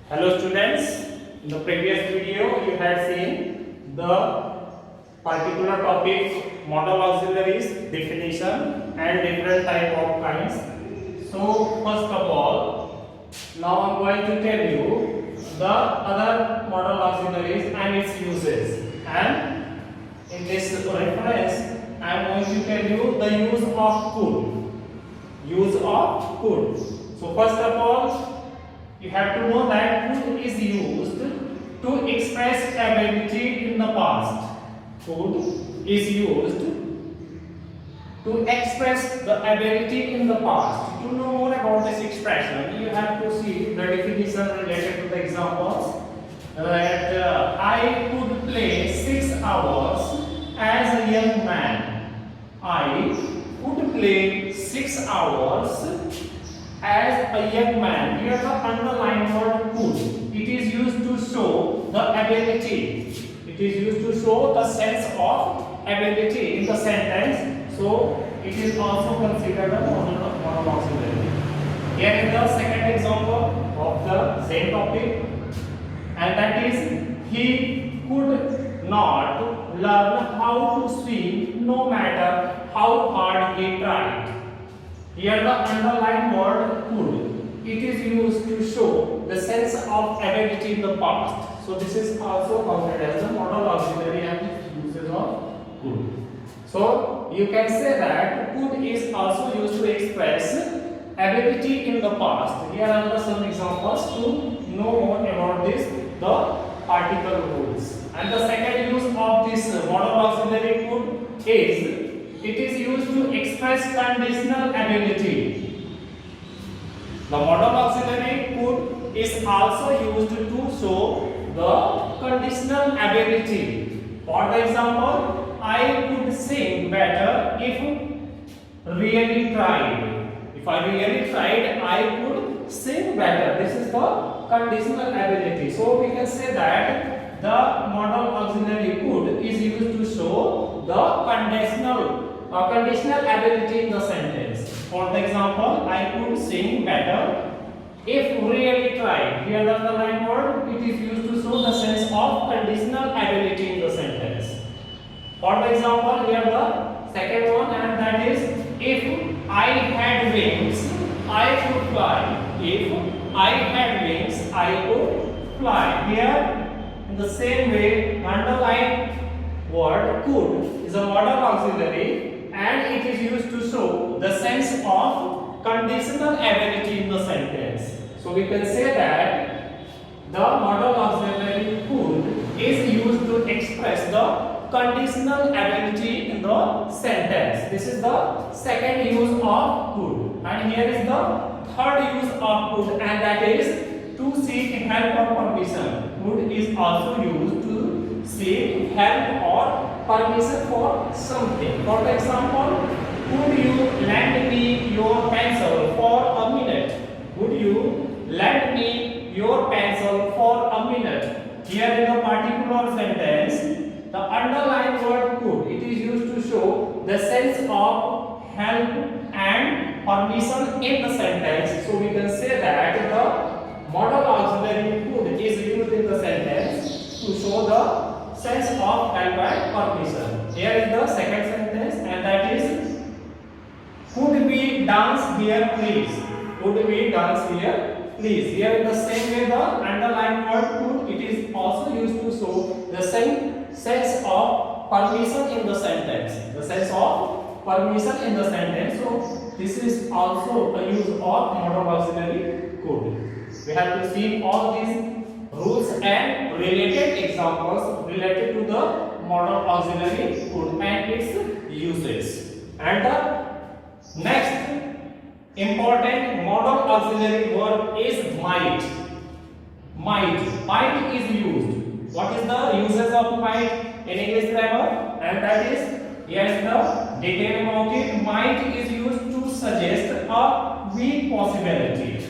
Hello students, in the previous video you had seen the particular topic modal auxiliaries, definition and different type of kinds. So first of all, now I am going to tell you the other modal auxiliaries and its uses, and in this reference I am going to tell you the use of could. Use of could. So first of all, you have to know that could is used to express ability in the past. Could is used to express the ability in the past. To know more about this expression, you have to see the definition related to the examples. That I could play 6 hours as a young man. I could play 6 hours as a young man. Here the underlined word could. It is used to show the ability. It is used to show the sense of ability in the sentence. So it is also considered a modal auxiliary. Here is the second example of the same topic, and that is he could not learn how to swim no matter how hard he tried. Here the underlined word could. It is used to show the sense of ability in the past. So this is also counted as a modal auxiliary and uses of could. So you can say that could is also used to express ability in the past. Here are some examples to know more about this, the particle rules. And the second use of this modal auxiliary could is it is used to express conditional ability. The modal auxiliary could is also used to show the conditional ability. For example, I could sing better if really tried. If I really tried, I could sing better. This is the conditional ability. So we can say that the modal auxiliary could is used to show the conditional ability in the sentence. For example, I could sing better if really tried. Here the underlined word, it is used to show the sense of conditional ability in the sentence. For example, here the second one, and that is if I had wings, I could fly. If I had wings, I could fly. Here in the same way, underlined word could is a modal auxiliary, and it is used to show the sense of conditional ability in the sentence. So we can say that the modal auxiliary could is used to express the conditional ability in the sentence. This is the second use of could. And here is the third use of could, and that is to seek help or permission. Could is also used to seek help or permission for something. For example, could you lend me your pencil for a minute? Would you lend me your pencil for a minute? Here in a particular sentence, the underlined word could, it is used to show the sense of help and permission in the sentence. So we can say that the modal auxiliary could is used in the sentence to show the sense of help and permission. Here is the second sentence, and that is could we dance here please? Could we dance here please? Here in the same way, the underlined word could, it is also used to show the same sense of permission in the sentence. The sense of permission in the sentence. So this is also a use of modal auxiliary could. We have to see all these rules and related examples related to the modal auxiliary could and its uses. And the next important modal auxiliary word is might. Might is used. What is the uses of might in English grammar? And that is, yes, the detail about it. Might is used to suggest a weak possibility.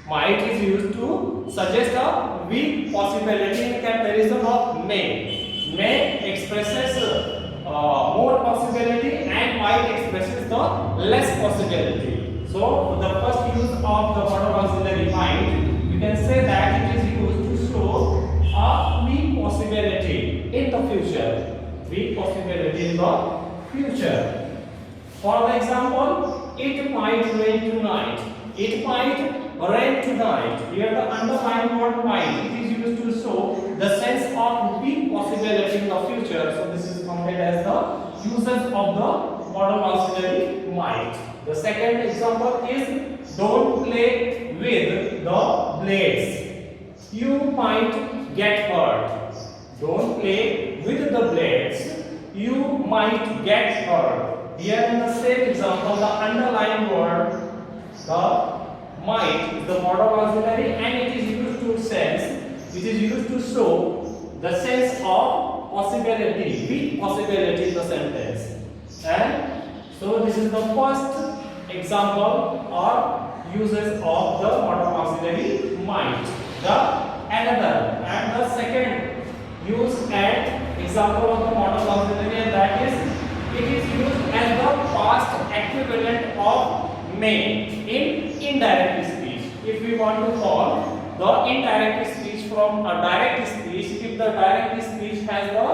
Might is used to suggest a weak possibility in comparison of may. May expresses more possibility, and might expresses the less possibility. So the first use of the modal auxiliary might, we can say that it is the future. For the example, it might rain tonight. It might rain tonight. Here the underlined word might. It is used to show the sense of big possibility in the future. So this is counted as the uses of the modal auxiliary might. The second example is don't play with the blades. You might get hurt. Don't play with the blades. You might get hurt. Here in the same example, the underlined word, the might, is the modal auxiliary, and it is used to sense. It is used to show the sense of possibility, big possibility in the sentence. And so this is the first example or uses of the modal auxiliary might. The second use and example of the modal auxiliary, and that is it is used as the past equivalent of may in indirect speech. If we want to call the indirect speech from a direct speech, if the direct speech has the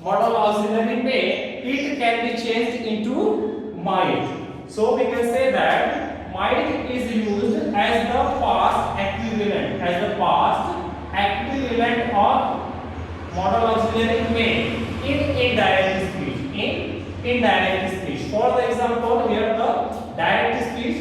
modal auxiliary may, it can be changed into might. So we can say that might is used as the past equivalent, of modal auxiliary may in indirect speech. For the example, here the direct speech,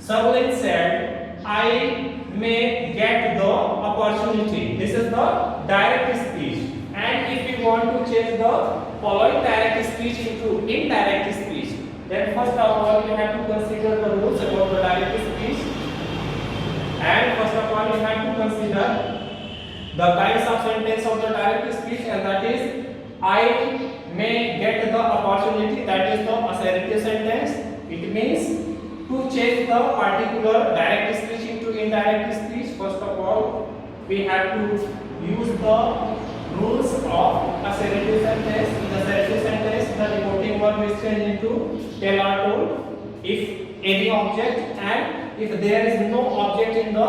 Sharlene said, I may get the opportunity. This is the direct speech. And if we want to change the following direct speech into indirect speech, then first of all you have to consider the rules about the direct speech. And first of all you have to consider the kinds of sentence of the direct speech, and that is I may get the opportunity, that is the assertive sentence. It means to change the particular direct speech into indirect speech, first of all we have to use the rules of assertive sentence. In the assertive sentence, the reporting verb is changed into tell or told if any object, and if there is no object in the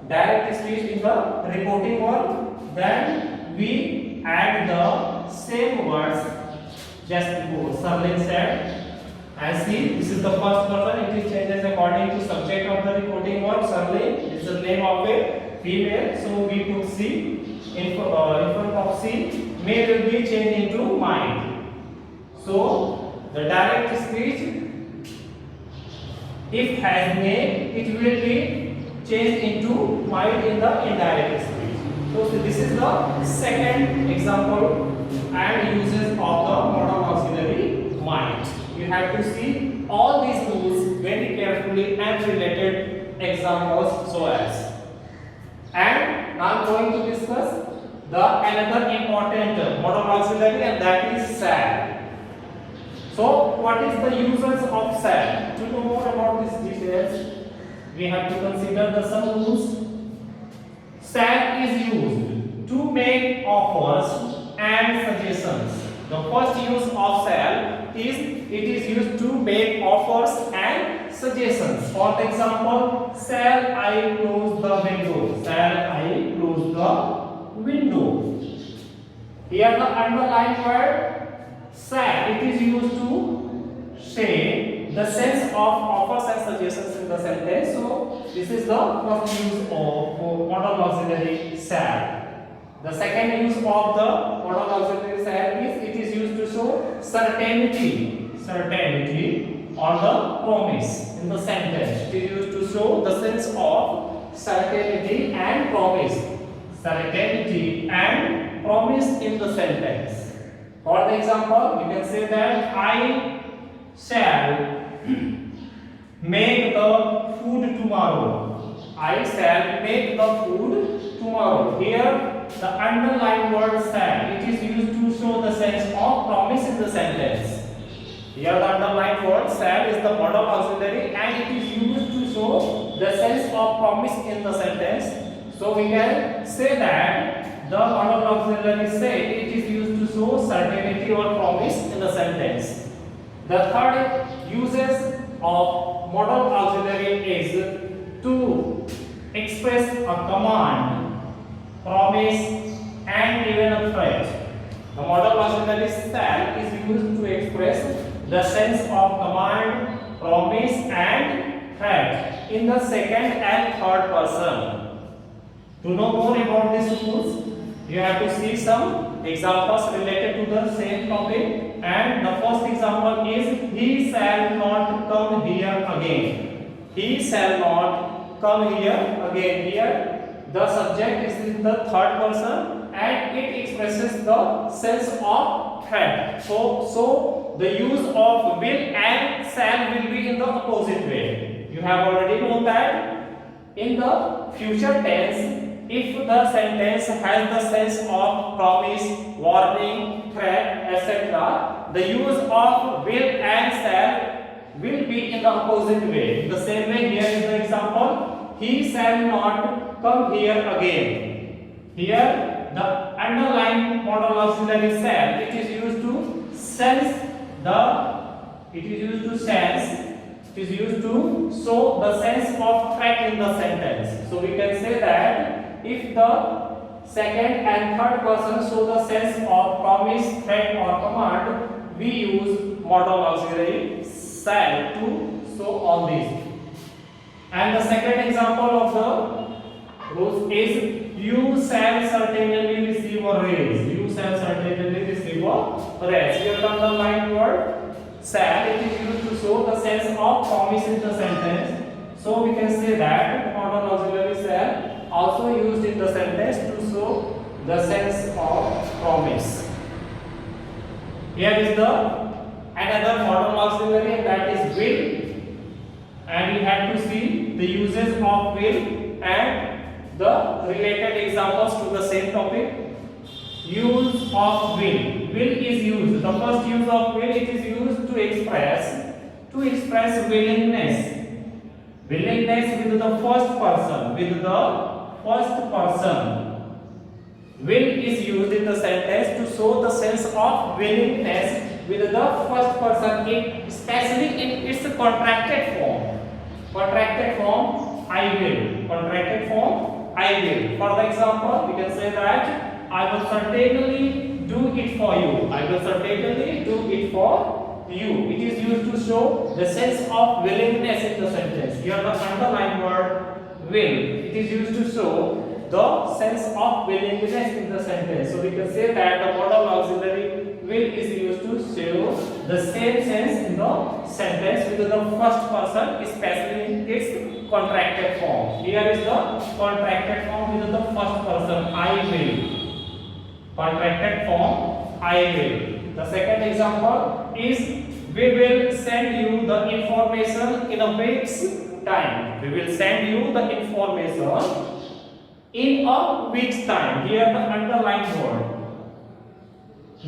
direct speech in the reporting verb, then we add the same words just before. Sharlene said, and see, this is the first person, it is changes according to subject of the reporting verb. Sharlene is the name of a female, so we took C in front of C. May will be changed into might. So the direct speech, if has may, it will be changed into might in the indirect speech. So this is the second example and uses of the modal auxiliary might. You have to see all these rules very carefully and related examples so as. And now I am going to discuss the another important modal auxiliary, and that is shall. So what is the uses of shall? To know more about these details, we have to consider the some rules. Shall is used to make offers and suggestions. The first use of shall is it is used to make offers and suggestions. For example, shall I close the window? Shall I close the window? Here the underlined word shall, it is used to say the sense of offers and suggestions in the sentence. So this is the first use of modal auxiliary shall. The second use of the modal auxiliary shall is it is used to show certainty on the promise in the sentence. It is used to show the sense of certainty and promise. Certainty and promise in the sentence. For the example, we can say that I shall make the food tomorrow. I shall make the food tomorrow. Here the underlined word shall, it is used to show the sense of promise in the sentence. Here the underlined word shall is the modal auxiliary and it is used to show the sense of promise in the sentence. So we can say that the modal auxiliary say it is used to show certainty or promise in the sentence. The third uses of modal auxiliary is to express a command, promise and even a threat. The modal auxiliary shall is the sense of command, promise and threat in the second and third person. To know more about these rules, you have to see some examples related to the same topic. And the first example is, he shall not come here again. He shall not come here again. Here the subject is in the third person and it expresses the sense of threat. So the use of will and shall will be in the opposite way. You have already known that in the future tense, if the sentence has the sense of promise, warning, threat, etc., the use of will and shall will be in the opposite way. The same way, here is the example, he shall not come here again. Here the underlined modal auxiliary shall, it is used to show the sense of threat in the sentence. So we can say that if the second and third person show the sense of promise, threat or command, we use modal auxiliary shall to show all these. And the second example of the rules is, you shall certainly receive a raise. You shall certainly receive a raise. Here comes the line word shall. It is used to show the sense of promise in the sentence. So we can say that modal auxiliary shall also used in the sentence to show the sense of promise. Here is the another modal auxiliary, and that is will. And we have to see the uses of will and the related examples to the same topic. Use of will. Will is used. The first use of will, it is used to express willingness. Willingness with the first person. Will is used in the sentence to show the sense of willingness with the first person, especially in its contracted form. Contracted form, I will. Contracted form, I will. For the example, we can say that I will certainly do it for you. I will certainly do it for you. It is used to show the sense of willingness in the sentence. Here the underlined word will. It is used to show the sense of willingness in the sentence. So we can say that the modal auxiliary will is used to show the same sense in the sentence with the first person, especially in its contracted form. Here is the contracted form with the first person, I will. Contracted form, I will. The second example is, we will send you the information in a week's time. We will send you the information in a week's time. Here the underlined word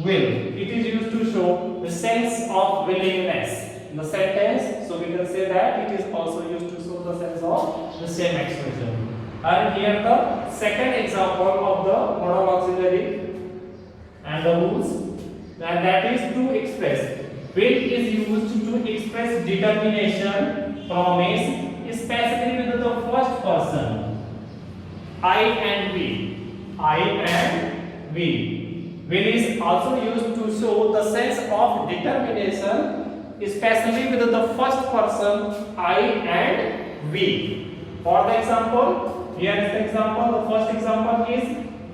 will. It is used to show the sense of willingness in the sentence. So we can say that it is also used to show the sense of the same expression. And here the second example of the modal auxiliary and the rules, and that is to express. Will is used to express determination, promise, especially with the first person, I and we. I and we. Will is also used to show the sense of determination, especially with the first person, I and we. For the example, here is the example. The first example is,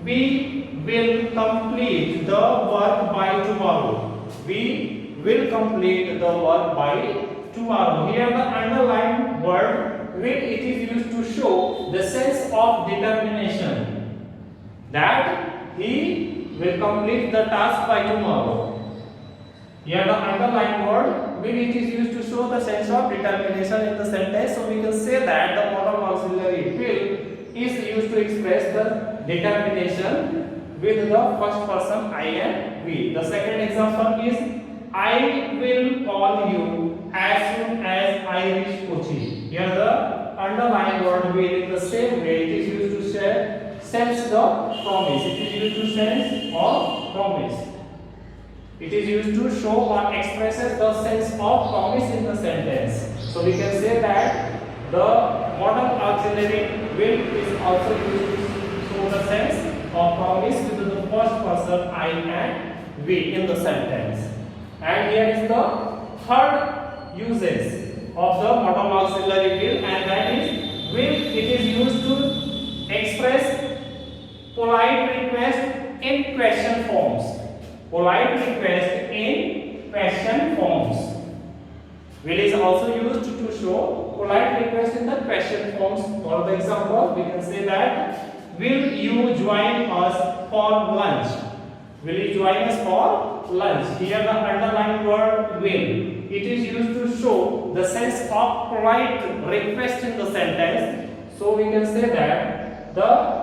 we will complete the work by tomorrow. We will complete the work by tomorrow. Here the underlined word will, it is used to show the sense of determination that he will complete the task by tomorrow. Here the underlined word will, it is used to show the sense of determination in the sentence. So we can say that the modal auxiliary will is used to express the determination with the first person, I and we. The second example is, I will call you as soon as I reach Kochi. Here the underlined word will, in the same way, it is used to sense the promise. It is used to sense of promise. It is used to show or expresses the sense of promise in the sentence. So we can say that the modal auxiliary will is also used to show the sense of promise with the first person, I and we in the sentence. And here is the third uses of the modal auxiliary will, and that is will. It is used to express polite request in question forms. Polite request in question forms. Will is also used to show polite request in the question forms. For the example, we can say that, will you join us for lunch? Will you join us for lunch? Here the underlined word will. It is used to show the sense of polite request in the sentence. So we can say that the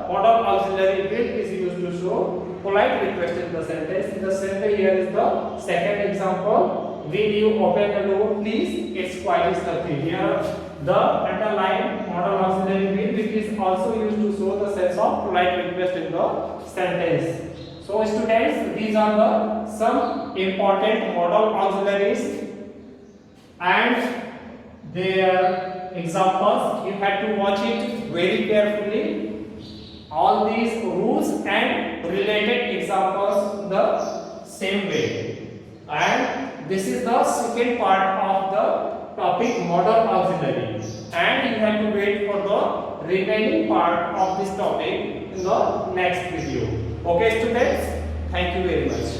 modal auxiliary will is used to show polite request in the sentence. In the same way, here is the second example. Will you open the door, please? It's quite stuffy. Here, the underlined modal auxiliary will, which is also used to show the sense of polite request in the sentence. So, students, these are the some important modal auxiliaries and their examples. You have to watch it very carefully. All these rules and related examples the same way. And this is the second part of the topic modal auxiliary, and you have to wait for the remaining part of this topic in the next video. Okay students, thank you very much.